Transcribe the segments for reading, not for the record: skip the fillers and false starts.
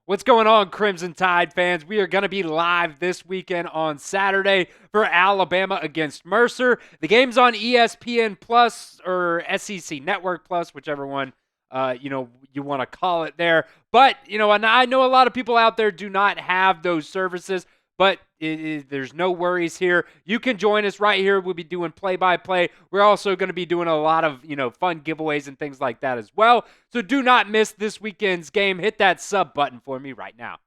What's going on, Crimson Tide fans? We are going to be live this weekend on Saturday for Alabama against Mercer. The game's on ESPN Plus or SEC Network Plus, whichever one you want to call it there. But and I know a lot of people out there do not have those services, but there's no worries here. You can join us right here. We'll be doing play-by-play. We're also going to be doing a lot of fun giveaways and things like that as well. So do not miss this weekend's game. Hit that sub button for me right now.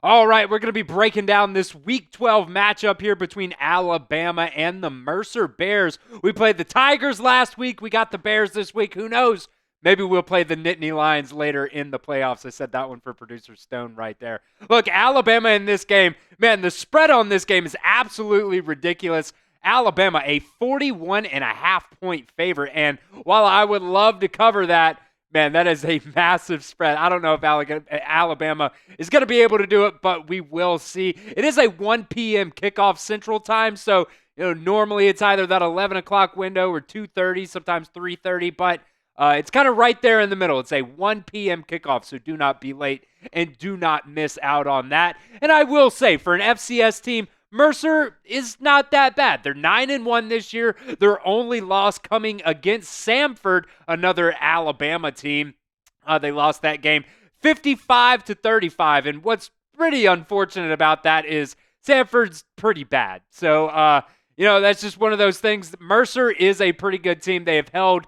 All right, we're going to be breaking down this Week 12 matchup here between Alabama and the Mercer Bears. We played the Tigers last week. We got the Bears this week. Who knows? Maybe we'll play the Nittany Lions later in the playoffs. I said that one for producer Stone right there. Look, Alabama in this game, man, the spread on this game is absolutely ridiculous. Alabama, a 41.5-point favorite. And while I would love to cover that, man, that is a massive spread. I don't know if Alabama is going to be able to do it, but we will see. It is a 1 p.m. kickoff Central Time, so normally it's either that 11 o'clock window or 2:30, sometimes 3:30, but it's kind of right there in the middle. It's a 1 p.m. kickoff, so do not be late and do not miss out on that. And I will say, for an FCS team, Mercer is not that bad. They're 9-1 this year. Their only loss coming against Samford, another Alabama team. They lost that game 55-35. And what's pretty unfortunate about that is Samford's pretty bad. So, that's just one of those things. Mercer is a pretty good team. They have held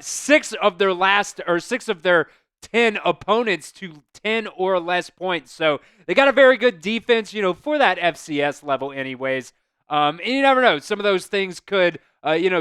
six of their 10 opponents to 10 or less points. So they got a very good defense, for that FCS level anyways. And you never know. Some of those things could,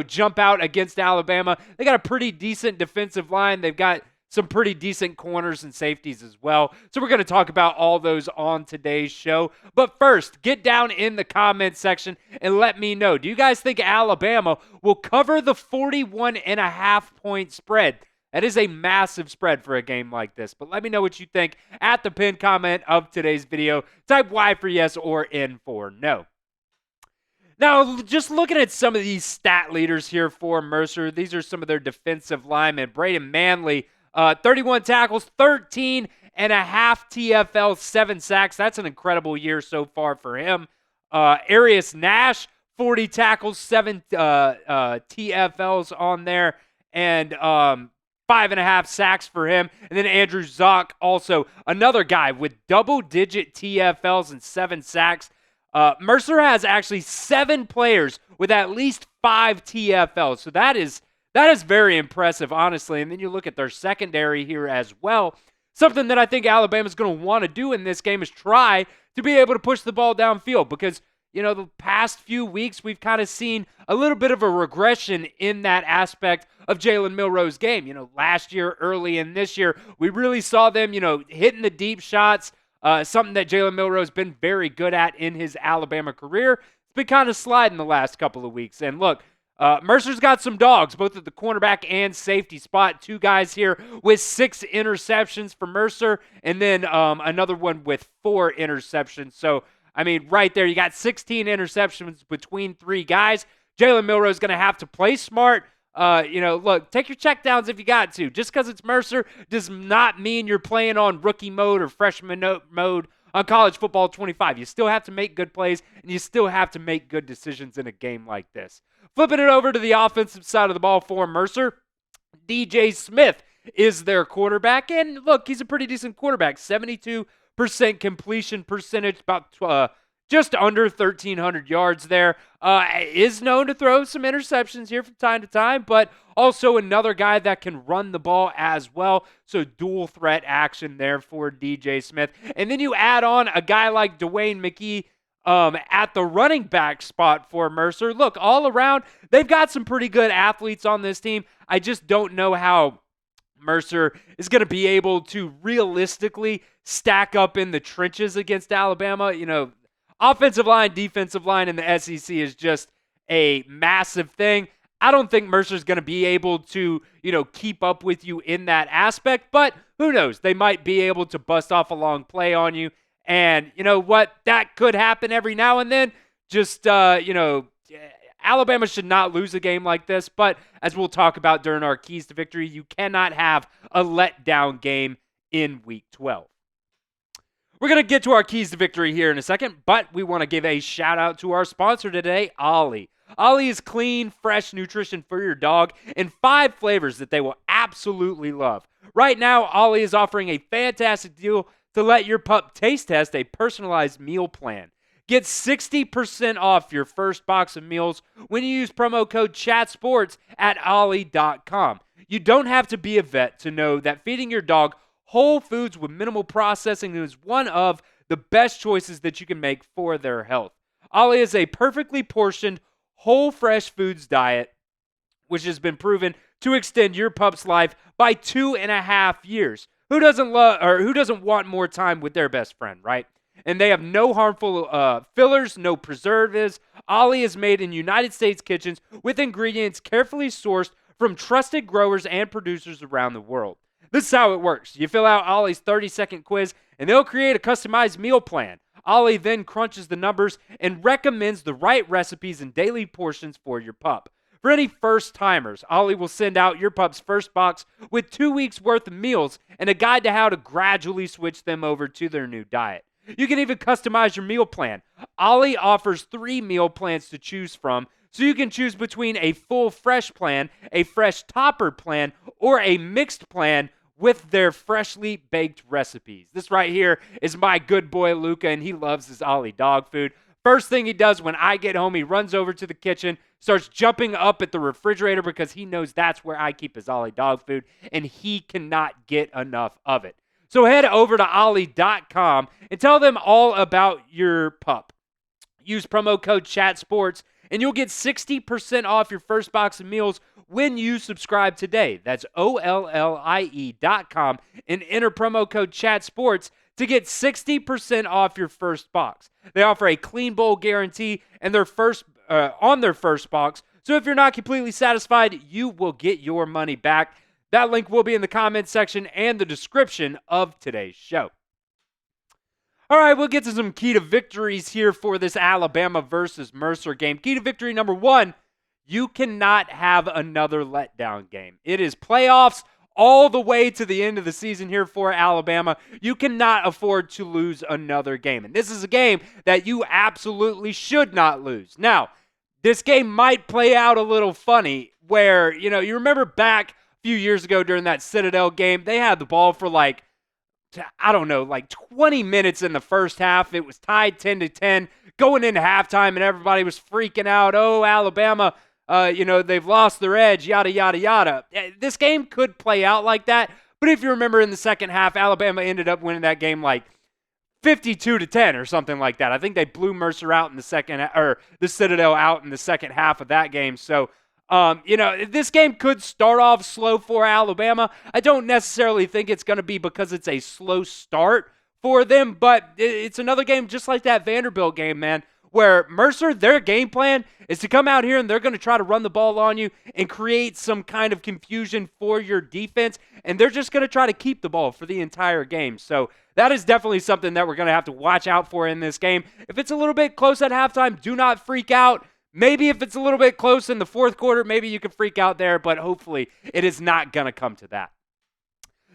jump out against Alabama. They got a pretty decent defensive line. They've got some pretty decent corners and safeties as well. So we're going to talk about all those on today's show. But first, get down in the comments section and let me know. Do you guys think Alabama will cover the 41.5-point spread? That is a massive spread for a game like this. But let me know what you think at the pinned comment of today's video. Type Y for yes or N for no. Now, just looking at some of these stat leaders here for Mercer, these are some of their defensive linemen. Brayden Manley, 31 tackles, 13 and a half TFL, 7 sacks. That's an incredible year so far for him. Arius Nash, 40 tackles, 7 TFLs on there, and 5.5 sacks for him. And then Andrew Zock, also another guy with double-digit TFLs and 7 sacks. Mercer has actually 7 players with at least 5 TFLs. So that is very impressive, honestly. And then you look at their secondary here as well. Something that I think Alabama's going to want to do in this game is try to be able to push the ball downfield because, the past few weeks we've kind of seen a little bit of a regression in that aspect of Jalen Milroe's game. Last year, early in this year, we really saw them, hitting the deep shots, something that Jalen Milroe's been very good at in his Alabama career. It's been kind of sliding the last couple of weeks. And look, Mercer's got some dogs, both at the cornerback and safety spot. 2 guys here with 6 interceptions for Mercer, and then another one with 4 interceptions. So, right there, you got 16 interceptions between 3 guys. Jalen Milroe's going to have to play smart. Look, take your checkdowns if you got to. Just because it's Mercer does not mean you're playing on rookie mode or freshman mode on College Football 25. You still have to make good plays, and you still have to make good decisions in a game like this. Flipping it over to the offensive side of the ball for Mercer, DJ Smith is their quarterback. And look, he's a pretty decent quarterback. 72% completion percentage, about just under 1,300 yards there. Is known to throw some interceptions here from time to time, but also another guy that can run the ball as well. So dual threat action there for DJ Smith. And then you add on a guy like Dwayne McKee at the running back spot for Mercer. Look, all around, they've got some pretty good athletes on this team. I just don't know how Mercer is going to be able to realistically stack up in the trenches against Alabama. Offensive line, defensive line in the SEC is just a massive thing. I don't think Mercer's going to be able to, keep up with you in that aspect, but who knows? They might be able to bust off a long play on you. And you know what? That could happen every now and then. Just, Alabama should not lose a game like this, but as we'll talk about during our keys to victory, you cannot have a letdown game in Week 12. We're going to get to our keys to victory here in a second, but we want to give a shout out to our sponsor today, Ollie. Ollie is clean, fresh nutrition for your dog in 5 flavors that they will absolutely love. Right now, Ollie is offering a fantastic deal to let your pup taste test a personalized meal plan. Get 60% off your first box of meals when you use promo code CHATSPORTS at ollie.com. You don't have to be a vet to know that feeding your dog whole foods with minimal processing is one of the best choices that you can make for their health. Ollie is a perfectly portioned, whole fresh foods diet, which has been proven to extend your pup's life by 2.5 years. Who doesn't want more time with their best friend, right? And they have no harmful fillers, no preservatives. Ollie is made in United States kitchens with ingredients carefully sourced from trusted growers and producers around the world. This is how it works. You fill out Ollie's 30-second quiz, and they'll create a customized meal plan. Ollie then crunches the numbers and recommends the right recipes and daily portions for your pup. For any first-timers, Ollie will send out your pup's first box with 2 weeks' worth of meals and a guide to how to gradually switch them over to their new diet. You can even customize your meal plan. Ollie offers 3 meal plans to choose from, so you can choose between a full fresh plan, a fresh topper plan, or a mixed plan with their freshly baked recipes. This right here is my good boy Luca, and he loves his Ollie dog food. First thing he does when I get home, he runs over to the kitchen, starts jumping up at the refrigerator because he knows that's where I keep his Ollie dog food, and he cannot get enough of it. So head over to ollie.com and tell them all about your pup. Use promo code CHATSPORTS, and you'll get 60% off your first box of meals when you subscribe today. That's OLLIE.com and enter promo code CHATSPORTS to get 60% off your first box. They offer a clean bowl guarantee and on their first box, so if you're not completely satisfied, you will get your money back. That link will be in the comments section and the description of today's show. All right, we'll get to some key to victories here for this Alabama versus Mercer game. Key to victory number 1, you cannot have another letdown game. It is playoffs all the way to the end of the season here for Alabama. You cannot afford to lose another game. And this is a game that you absolutely should not lose. Now, this game might play out a little funny where, you remember back a few years ago during that Citadel game, they had the ball for like 20 minutes in the first half. It was tied 10-10 going into halftime, and everybody was freaking out. Oh, Alabama, they've lost their edge, yada, yada, yada. This game could play out like that, but if you remember in the second half, Alabama ended up winning that game like 52-10 or something like that. I think they blew Mercer out in the Citadel out in the second half of that game. So, this game could start off slow for Alabama. I don't necessarily think it's going to be because it's a slow start for them, but it's another game just like that Vanderbilt game, man, where Mercer, their game plan is to come out here and they're going to try to run the ball on you and create some kind of confusion for your defense, and they're just going to try to keep the ball for the entire game. So that is definitely something that we're going to have to watch out for in this game. If it's a little bit close at halftime, do not freak out. Maybe if it's a little bit close in the fourth quarter, maybe you can freak out there, but hopefully it is not going to come to that.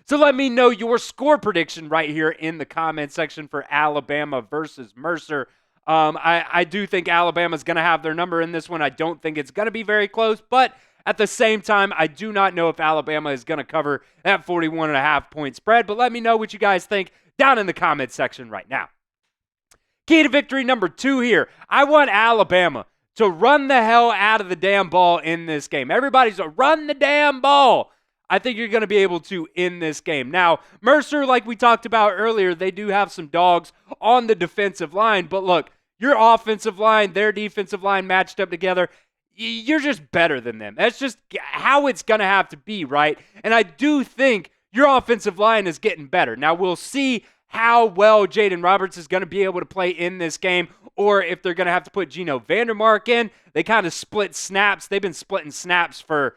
So let me know your score prediction right here in the comment section for Alabama versus Mercer. I do think Alabama's going to have their number in this one. I don't think it's going to be very close, but at the same time, I do not know if Alabama is going to cover that 41.5 point spread, but let me know what you guys think down in the comment section right now. Key to victory number 2 here. I want Alabama to run the hell out of the damn ball in this game. Everybody's a run the damn ball. I think you're going to be able to in this game. Now, Mercer, like we talked about earlier, they do have some dogs on the defensive line. But look, your offensive line, their defensive line matched up together, you're just better than them. That's just how it's going to have to be, right? And I do think your offensive line is getting better. Now, we'll see how well Jaden Roberts is going to be able to play in this game, or if they're going to have to put Geno Vandermark in. They kind of split snaps. They've been splitting snaps for,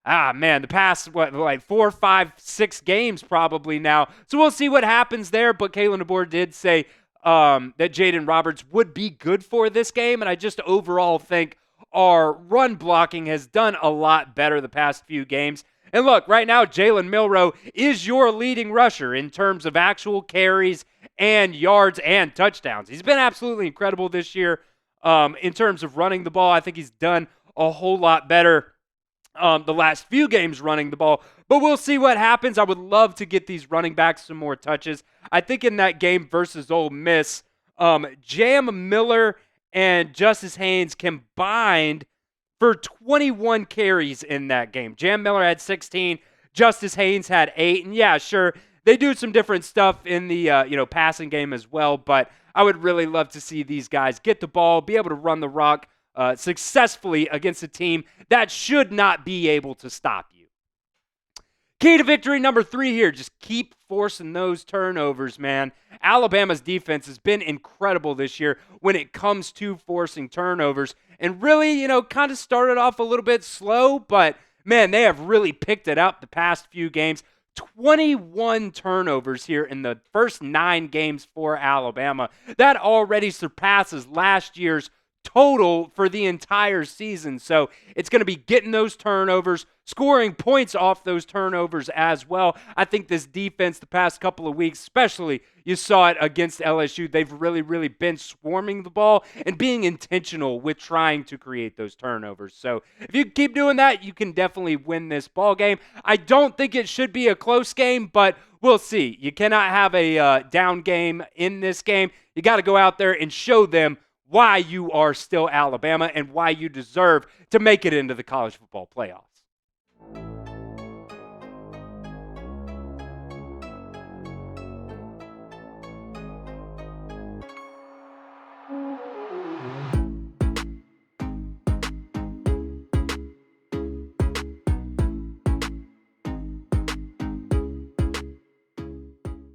the past, 4, 5, 6 games probably now. So we'll see what happens there, but Kalen DeBoer did say that Jaden Roberts would be good for this game, and I just overall think our run blocking has done a lot better the past few games. And look, right now, Jalen Milroe is your leading rusher in terms of actual carries and yards and touchdowns. He's been absolutely incredible this year in terms of running the ball. I think he's done a whole lot better the last few games running the ball. But we'll see what happens. I would love to get these running backs some more touches. I think in that game versus Ole Miss, Jam Miller and Justice Haynes combined for 21 carries in that game. Jam Miller had 16. Justice Haynes had 8. And yeah, sure, they do some different stuff in the passing game as well. But I would really love to see these guys get the ball, be able to run the rock successfully against a team that should not be able to stop you. Key to victory number 3 here, just keep forcing those turnovers, man. Alabama's defense has been incredible this year when it comes to forcing turnovers. And really, kind of started off a little bit slow, but man, they have really picked it up the past few games. 21 turnovers here in the first 9 games for Alabama. That already surpasses last year's total for the entire season. So it's going to be getting those turnovers, scoring points off those turnovers as well. I think this defense the past couple of weeks, especially you saw it against LSU, they've really, really been swarming the ball and being intentional with trying to create those turnovers. So if you keep doing that, you can definitely win this ball game. I don't think it should be a close game, but we'll see. You cannot have a down game in this game. You got to go out there and show them why you are still Alabama and why you deserve to make it into the college football playoffs.